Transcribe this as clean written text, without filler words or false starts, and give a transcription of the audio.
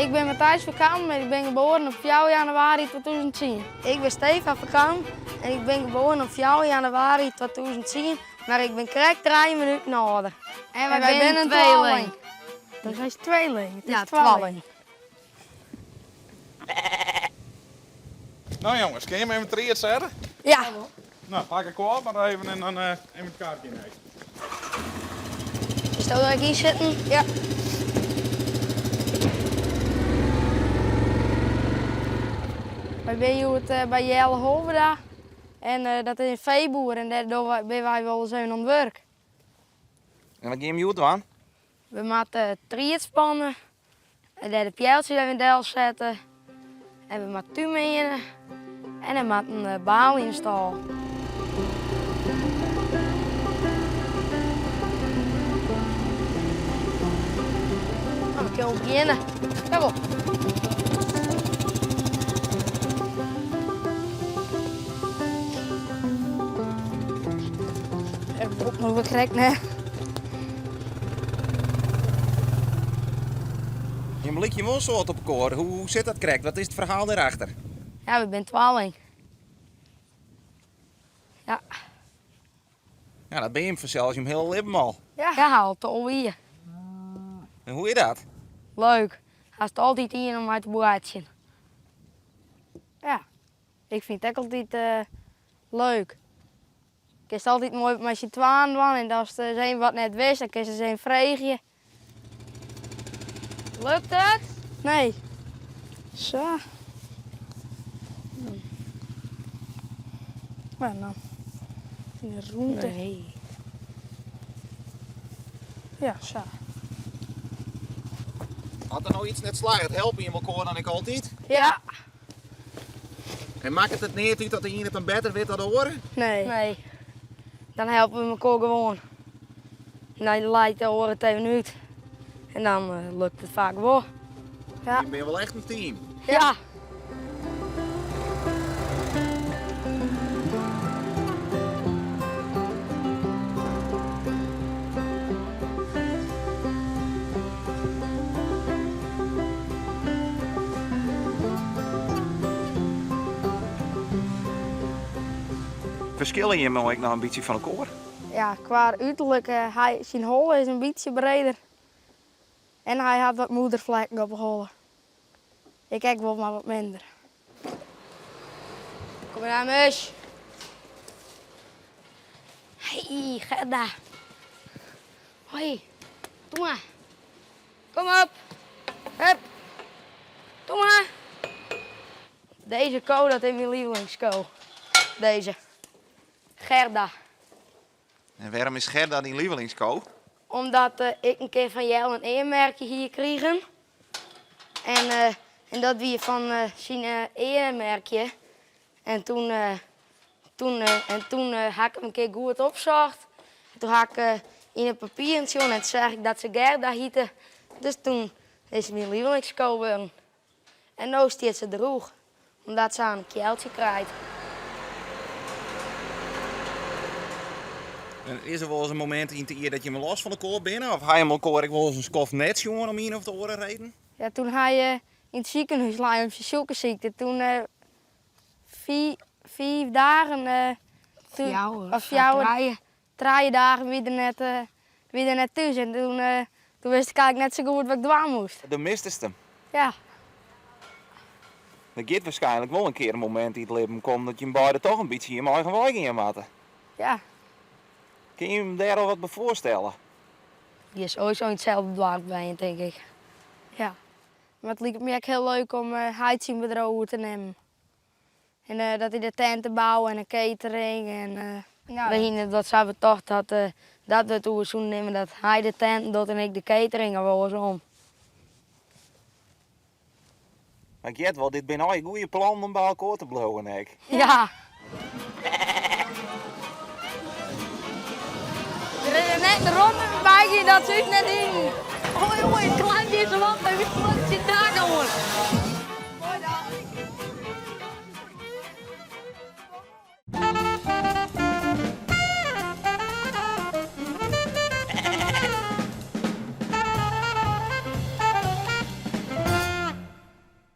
Ik ben Matthijs Verkam en ik ben geboren op 4 januari 2010. Ik ben Stefan Verkam en ik ben geboren op 4 januari 2010, maar ik ben correct 3 minuten ouder. En wij zijn een tweeling. Dat is tweeling. Het is Ja, tweeling. Nou jongens, kun je me even 3 zetten? Ja. Nou, pak ik op, maar even en dan even het kaartje mee. Stel dat ik hier zitten. Ja. Wij zijn hier bij Jelle Hoverda en dat is in Veeboer en daar ben wij wel eens even aan het werk. En wat ga je uit dan? We moeten triet spannen, en daar de pijltjes even in deel zetten en we moeten tumen in en dan moet een baal in stal. Nou, we kunnen beginnen. Kom op. Even op nog correct, nee. Je blik je wel soort op koor. Hoe zit dat correct? Wat is het verhaal daarachter? Ja, we zijn tweeling. Ja. Ja, dat ben je hem vanzelf je hem heel leven al. Ja, altijd alweer. En hoe is dat? Leuk. Hij is altijd hier om uit te boertje. Ja, ik vind het ook altijd leuk. Ik is altijd mooi met je twaan doen en als er een wat net wist, dan kun je ze een vragen. Lukt het? Nee. Zo. Maar dan. In de roente. Nee. Ja, zo. Had er nou iets net slagen, helpen je elkaar dan ik altijd? Ja. En maakt het niet uit dat de ene het een beter weet dan de oren? Nee. Nee. Dan helpen we elkaar gewoon. En dan leidt de oren tegen uit. En dan lukt het vaak wel. Ja. Je bent wel echt een team. Ja. Verschillen je nou een beetje van elkaar? Ja, qua uiterlijk, zijn hol is een beetje breder. En hij had wat moedervlekken op de hollen. Ik kijk wel maar wat minder. Kom maar aan, mus. Hey, Gerda. Hoi, doe maar. Kom op. Hup. Doe maar. Deze ko, dat is mijn lievelingsko. Deze. Gerda. En waarom is Gerda die lievelingsko? Omdat ik een keer van jou een eermerkje hier kregen. En dat wie van zijn eermerkje. En toen had ik hem een keer goed opgezocht. Toen had ik in een papiertje en toen zag ik dat ze Gerda hiette. Dus toen is het mijn lievelingsko geworden. En nu stiert ze droeg, omdat ze aan een kjeltje krijgt. En is er wel eens een moment in te dat je me los van de koor bent? Of ga je elkaar wel eens een skof net jongen om hier of de oren reden? Ja, toen hij in het ziekenhuis lag met zijn suikerziekte. Toen 4 dagen, of 3 dagen weer net thuis. En toen wist ik eigenlijk net zo goed wat ik doen moest. De mist is hem. Ja. Er gaat waarschijnlijk wel een keer een moment in het leven komen dat je hem beide toch een beetje in je eigen weg in maten. Ja. Kun je hem daar al wat bij voorstellen? Die is sowieso in hetzelfde bedrijf bij je, denk ik. Ja. Maar het leek me ook heel leuk om hij zijn bedrijf over te nemen. En dat hij de tenten bouwen en een catering. En dat ze hebben toch dat we het over zouden nemen dat hij de tenten doet en ik de catering of wel eens om. Maar ik weet wel, dit zijn al goede plannen om bij elkaar te blijven, ik. Ja. Er is net een ronde voorbij dat ze net in. Hoi, klein deze land, hij wil gewoon zitten daar gewoon.